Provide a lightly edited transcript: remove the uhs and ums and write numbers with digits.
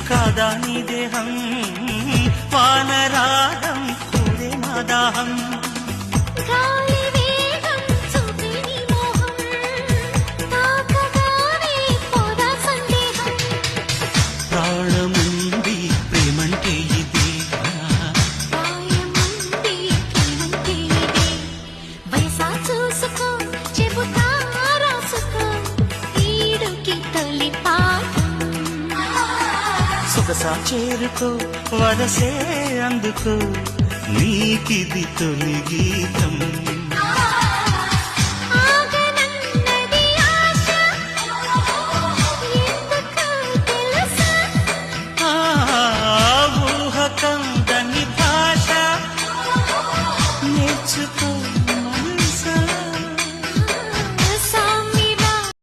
కాదా నీ దేహం వానరాగం కూడే నా దాహం ప్రాణముంది ప్రేమంటే ఇదే చూసుకో చెబుతా రాసుకో ఈడుకి తొలి సొగసా చేరుకో వరసే అందుకో నీకిది తొలి గీతం